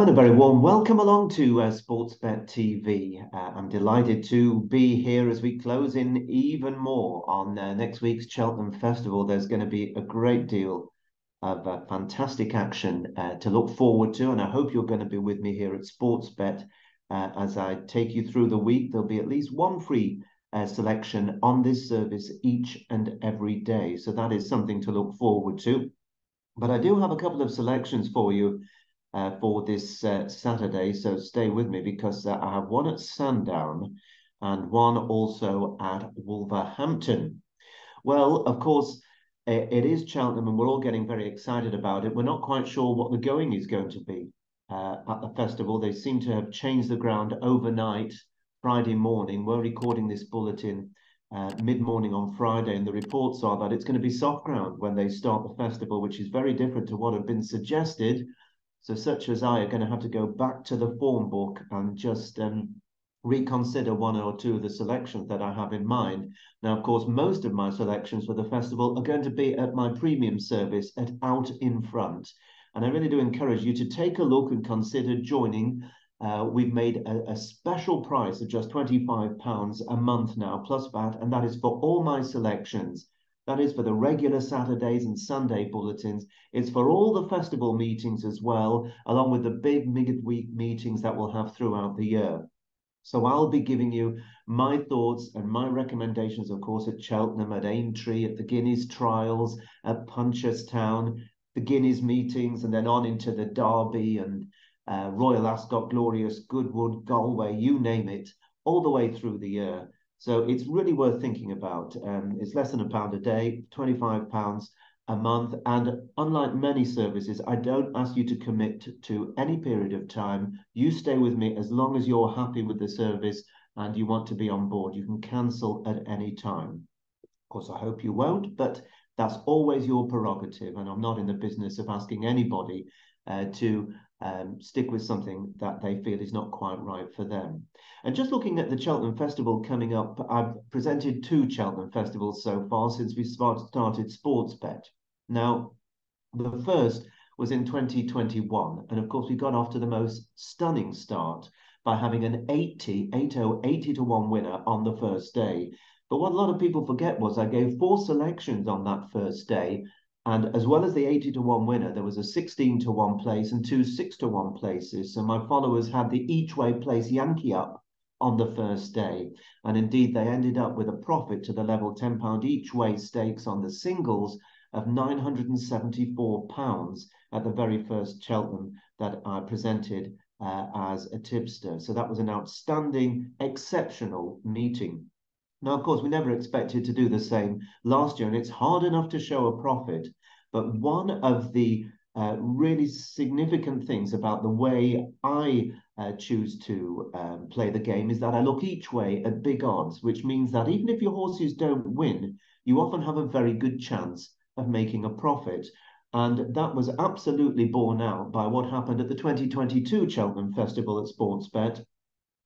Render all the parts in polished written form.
Hello and a very warm welcome along to Sportsbet TV. I'm delighted to be here as we close in even more on next week's Cheltenham Festival. There's going to be a great deal of fantastic action to look forward to, and I hope you're going to be with me here at Sportsbet as I take you through the week. There'll be at least one free selection on this service each and every day, so that is something to look forward to. But I do have a couple of selections for you for this Saturday, so stay with me because I have one at Sandown and one also at Wolverhampton. Well, of course, it is Cheltenham and we're all getting very excited about it. We're not quite sure what the going is going to be at the festival. They seem to have changed the ground overnight, Friday morning. We're recording this bulletin mid-morning on Friday, and the reports are that it's going to be soft ground when they start the festival, which is very different to what had been suggested. So such as I are going to have to go back to the form book and just reconsider one or two of the selections that I have in mind. Now, of course, most of my selections for the festival are going to be at my premium service at Out in Front. And I really do encourage you to take a look and consider joining. We've made a special price of just £25 a month now, plus VAT, and that is for all my selections. That is for the regular Saturdays and Sunday bulletins. It's for all the festival meetings as well, along with the big midweek meetings that we'll have throughout the year. So I'll be giving you my thoughts and my recommendations, of course, at Cheltenham, at Aintree, at the Guinness Trials, at Punchestown, the Guinness meetings, and then on into the Derby and Royal Ascot, Glorious, Goodwood, Galway, you name it, all the way through the year. So it's really worth thinking about. It's less than £1 a day, £25 a month. And unlike many services, I don't ask you to commit to any period of time. You stay with me as long as you're happy with the service and you want to be on board. You can cancel at any time. Of course, I hope you won't, but that's always your prerogative. And I'm not in the business of asking anybody to stick with something that they feel is not quite right for them. And just looking at the Cheltenham Festival coming up, I've presented 2 Cheltenham Festivals so far since we started Sportsbet. Now, the first was in 2021, and of course we got off to the most stunning start by having an 80 to 1 winner on the first day. But what a lot of people forget was I gave 4 selections on that first day, and as well as the 80 to 1 winner, there was a 16 to 1 place and 2 6 to 1 places. So my followers had the each way place Yankee up on the first day. And indeed, they ended up with a profit to the level £10 each way stakes on the singles of £974 at the very first Cheltenham that I presented as a tipster. So that was an outstanding, exceptional meeting. Now, of course, we never expected to do the same last year, and it's hard enough to show a profit. But one of the really significant things about the way I choose to play the game is that I look each way at big odds, which means that even if your horses don't win, you often have a very good chance of making a profit. And that was absolutely borne out by what happened at the 2022 Cheltenham Festival at Sportsbet,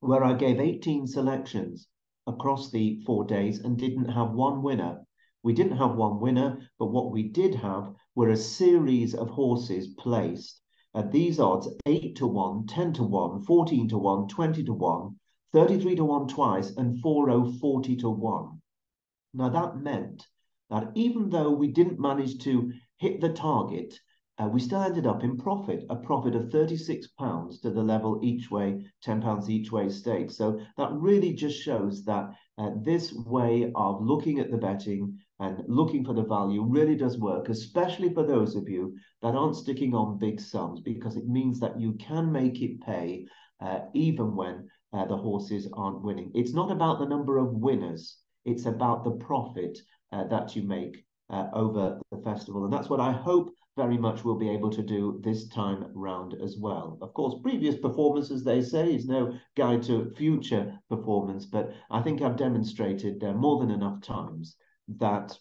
where I gave 18 selections across the 4 days and didn't have one winner. We didn't have one winner, but what we did have were a series of horses placed at these odds: 8 to 1, 10 to 1, 14 to 1, 20 to 1, 33 to 1 twice, and 40 to 1. Now that meant that even though we didn't manage to hit the target, we still ended up in profit, a profit of £36 to the level each way, £10 each way stake. So that really just shows that this way of looking at the betting and looking for the value really does work, especially for those of you that aren't sticking on big sums, because it means that you can make it pay even when the horses aren't winning. It's not about the number of winners, it's about the profit that you make over the festival. And that's what I hope very much we'll be able to do this time round as well. Of course, previous performance, as they say, is no guide to future performance, but I think I've demonstrated more than enough times that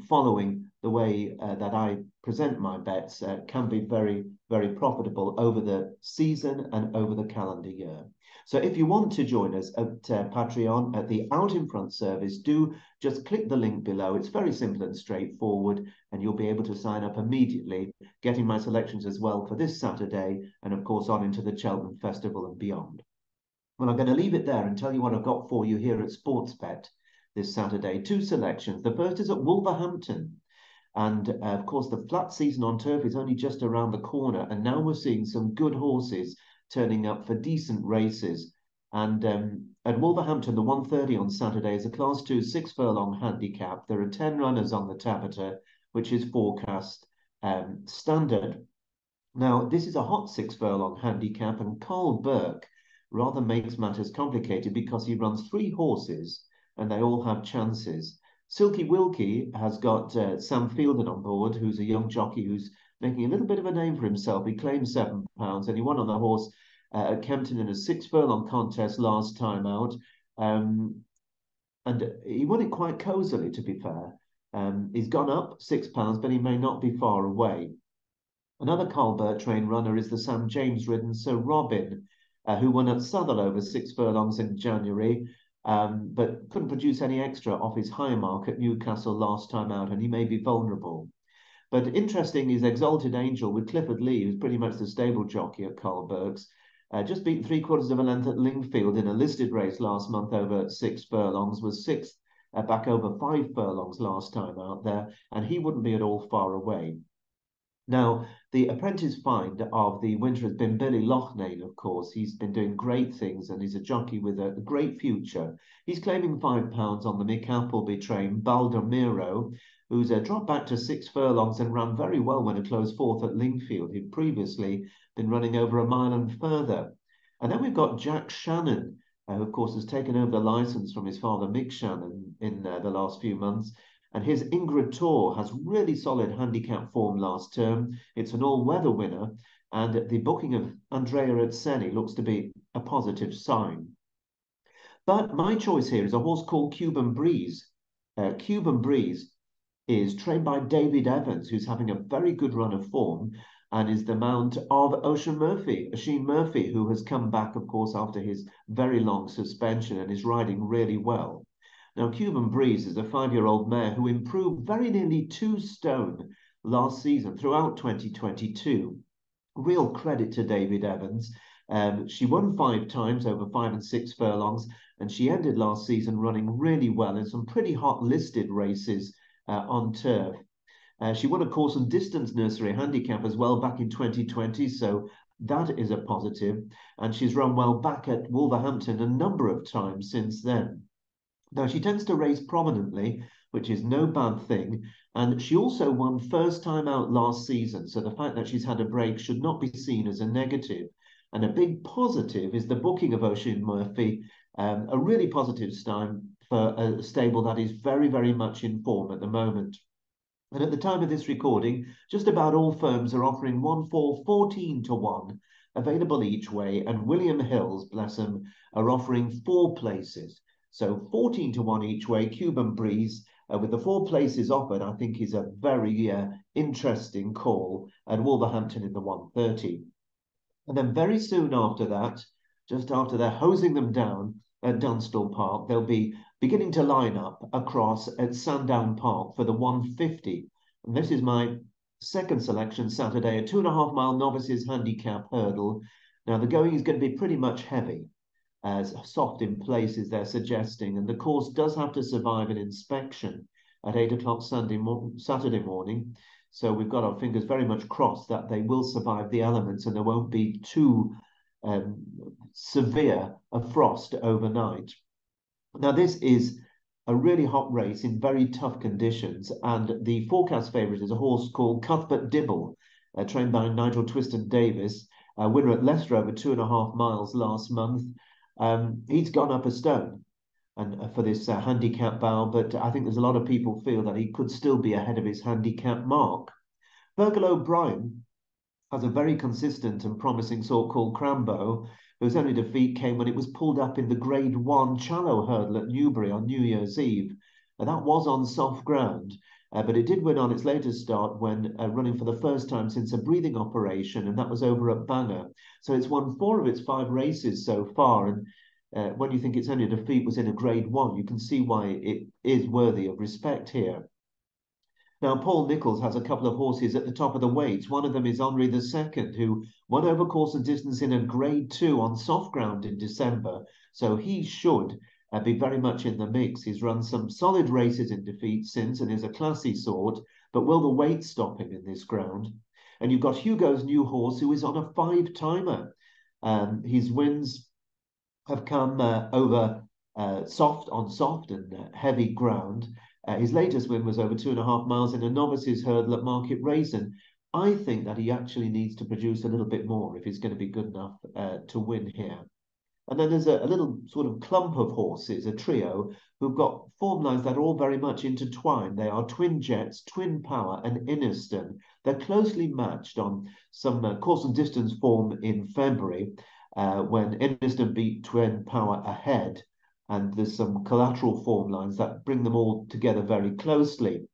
following the way that I present my bets can be very, very profitable over the season and over the calendar year. So if you want to join us at Patreon at the Out in Front service, do just click the link below. It's very simple and straightforward, and you'll be able to sign up immediately, getting my selections as well for this Saturday and, of course, on into the Cheltenham Festival and beyond. Well, I'm going to leave it there and tell you what I've got for you here at Sportsbet this Saturday. Two selections. The first is at Wolverhampton. And of course, the flat season on turf is only just around the corner. And now we're seeing some good horses turning up for decent races. And at Wolverhampton, the 1:30 on Saturday is a Class 2 6-furlong handicap. There are 10 runners on the Tabata, which is forecast standard. Now, this is a hot 6-furlong handicap, and Carl Burke rather makes matters complicated because he runs 3 horses and they all have chances. Silky Wilkie has got Sam Fielden on board, who's a young jockey who's making a little bit of a name for himself. He claimed £7 and he won on the horse at Kempton in a 6-furlong contest last time out. And he won it quite cosily, to be fair. He's gone up £6, but he may not be far away. Another Carl Burke trained runner is the Sam James ridden Sir Robin, who won at Southwell over 6 furlongs in January, but couldn't produce any extra off his high mark at Newcastle last time out, and he may be vulnerable. But interesting is Exalted Angel with Clifford Lee, who's pretty much the stable jockey at Carl Burke's. Just beat 3/4 of a length at Lingfield in a listed race last month over 6 furlongs, was 6th back over 5 furlongs last time out there, and he wouldn't be at all far away. Now, the apprentice find of the winter has been Billy Loughnane, of course. He's been doing great things and he's a jockey with a great future. He's claiming £5 on the Mick Appleby train, Baldomero, who's dropped back to 6 furlongs and ran very well when he closed 4th at Lingfield. He'd previously been running over a mile and further. And then we've got Jack Shannon, who, of course, has taken over the licence from his father, Mick Shannon, in the last few months. And his Ingrid Tour has really solid handicap form last term. It's an all-weather winner, and the booking of Andrea Etzeni looks to be a positive sign. But my choice here is a horse called Cuban Breeze. Cuban Breeze is trained by David Evans, who's having a very good run of form, and is the mount of Oisin Murphy, who has come back, of course, after his very long suspension and is riding really well. Now, Cuban Breeze is a 5-year-old mare who improved very nearly 2 stone last season throughout 2022. Real credit to David Evans. She won 5 times over 5 and 6 furlongs, and she ended last season running really well in some pretty hot listed races on turf. She won a course and distance nursery handicap as well back in 2020, so that is a positive. And she's run well back at Wolverhampton a number of times since then. Now, she tends to race prominently, which is no bad thing. And she also won first time out last season. So the fact that she's had a break should not be seen as a negative. And a big positive is the booking of Oisin Murphy, a really positive sign for a stable that is very, very much in form at the moment. And at the time of this recording, just about all firms are offering 14 to 1 available each way. And William Hills, bless him, are offering 4 places. So 14 to 1 each way, Cuban Breeze, with the 4 places offered, I think is a very interesting call at Wolverhampton in the 1:30. And then very soon after that, just after they're hosing them down at Dunstall Park, they'll be beginning to line up across at Sandown Park for the 1:50. And this is my second selection Saturday, a 2.5 mile novices handicap hurdle. Now, the going is going to be pretty much heavy, as soft in places they're suggesting, and the course does have to survive an inspection at 8 o'clock Saturday morning. So we've got our fingers very much crossed that they will survive the elements and there won't be too severe a frost overnight. Now, this is a really hot race in very tough conditions, and the forecast favourite is a horse called Cuthbert Dibble, trained by Nigel Twiston Davis, a winner at Leicester over 2.5 miles last month. He's gone up a stone and for this handicap bow, but I think there's a lot of people feel that he could still be ahead of his handicap mark. Fergal O'Brien has a very consistent and promising sort called Crambo, whose only defeat came when it was pulled up in the Grade 1 Challow hurdle at Newbury on New Year's Eve. And that was on soft ground. But it did win on its latest start when running for the first time since a breathing operation, and that was over at Bangor. So it's won 4 of its 5 races so far, and when you think its only defeat was in a Grade 1, you can see why it is worthy of respect here. Now, Paul Nicholls has a couple of horses at the top of the weights. One of them is Henri II, who won over course and distance in a Grade 2 on soft ground in December. So he should be very much in the mix. He's run some solid races in defeat since and is a classy sort, but will the weight stop him in this ground? And you've got Hugo's new horse, who is on a 5-timer. His wins have come over soft and heavy ground. His latest win was over 2.5 miles in a novices hurdle at Market Raisin. I think that he actually needs to produce a little bit more if he's going to be good enough to win here. And then there's a little sort of clump of horses, a trio, who've got form lines that are all very much intertwined. They are Twin Jets, Twin Power, and Inniston. They're closely matched on some course and distance form in February when Inniston beat Twin Power ahead. And there's some collateral form lines that bring them all together very closely.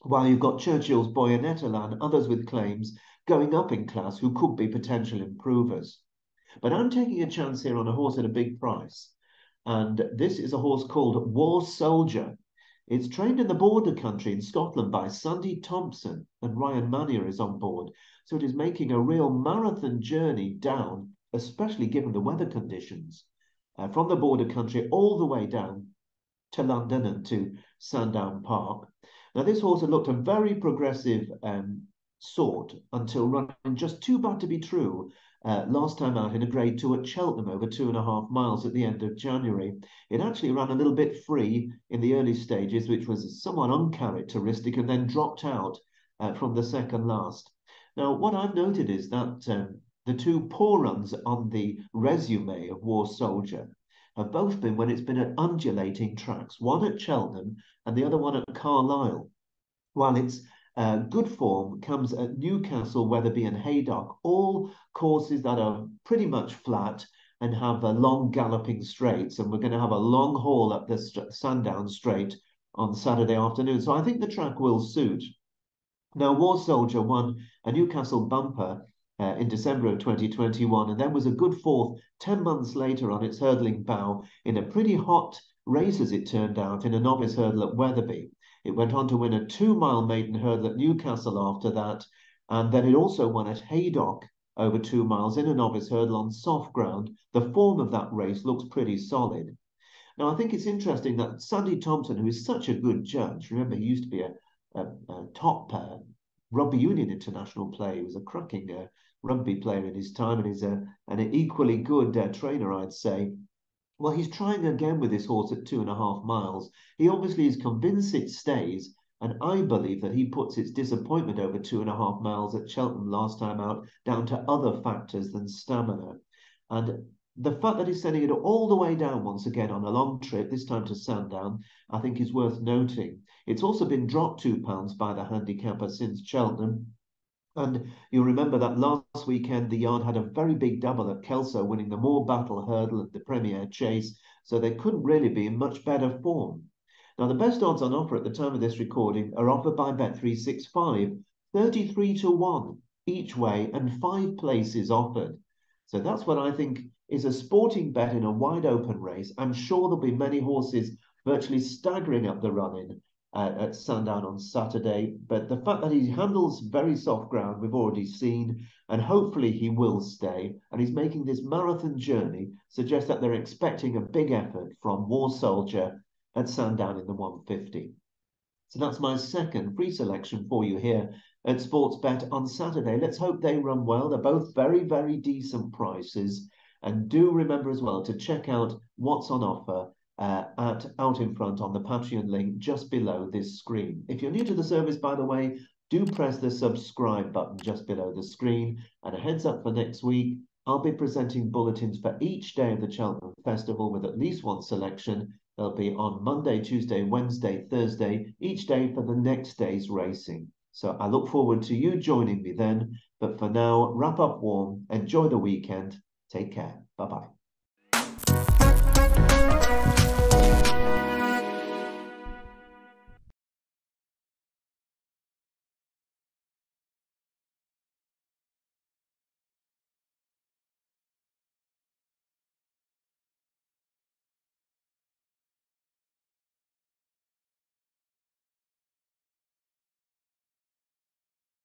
While you've got Churchill's Boyanetta and others with claims going up in class who could be potential improvers. But I'm taking a chance here on a horse at a big price. And this is a horse called War Soldier. It's trained in the border country in Scotland by Sandy Thompson, and Ryan Manier is on board. So it is making a real marathon journey down, especially given the weather conditions, from the border country all the way down to London and to Sandown Park. Now, this horse had looked a very progressive sort until running just too bad to be true last time out in a Grade 2 at Cheltenham over 2.5 miles at the end of January. It actually ran a little bit free in the early stages, which was somewhat uncharacteristic, and then dropped out from the second last. Now, what I've noted is that the 2 poor runs on the resume of War Soldier have both been when it's been at undulating tracks, one at Cheltenham and the other one at Carlisle. While its good form comes at Newcastle, Wetherby and Haydock, all courses that are pretty much flat and have long galloping straights. And we're going to have a long haul up the Sandown Straight on Saturday afternoon. So I think the track will suit. Now, War Soldier won a Newcastle bumper in December of 2021, and then was a good 4th 10 months later on its hurdling bow in a pretty hot race, as it turned out, in a novice hurdle at Wetherby. It went on to win a 2-mile maiden hurdle at Newcastle after that, and then it also won at Haydock over 2 miles in a novice hurdle on soft ground. The form of that race looks pretty solid. Now, I think it's interesting that Sandy Thompson, who is such a good judge, remember, he used to be a top rugby union international player. He was a cracking rugby player in his time, and is an equally good trainer, I'd say. Well, he's trying again with this horse at 2.5 miles. He obviously is convinced it stays, and I believe that he puts its disappointment over 2.5 miles at Cheltenham last time out down to other factors than stamina. And the fact that he's sending it all the way down once again on a long trip, this time to Sandown, I think is worth noting. It's also been dropped £2 by the handicapper since Cheltenham. And you'll remember that last weekend, the yard had a very big double at Kelso, winning the Moor Battle Hurdle and the Premier Chase, so they couldn't really be in much better form. Now, the best odds on offer at the time of this recording are offered by Bet365, 33 to 1 each way, and 5 places offered. So that's what I think is a sporting bet in a wide open race. I'm sure there'll be many horses virtually staggering up the run-in at Sandown on Saturday, but the fact that he handles very soft ground we've already seen, and hopefully he will stay, and he's making this marathon journey, suggests that they're expecting a big effort from War Soldier at Sandown in the 150. So that's my second free selection for you here at Sportsbet on Saturday. Let's hope they run well. They're both very, very decent prices, and do remember as well to check out what's on offer out in front on the Patreon link just below this screen. If you're new to the service, by the way, do press the subscribe button just below the screen. And a heads up for next week, I'll be presenting bulletins for each day of the Cheltenham Festival with at least one selection. They'll be on Monday, Tuesday, Wednesday, Thursday, each day for the next day's racing. So I look forward to you joining me then. But for now, wrap up warm, enjoy the weekend, take care, bye-bye.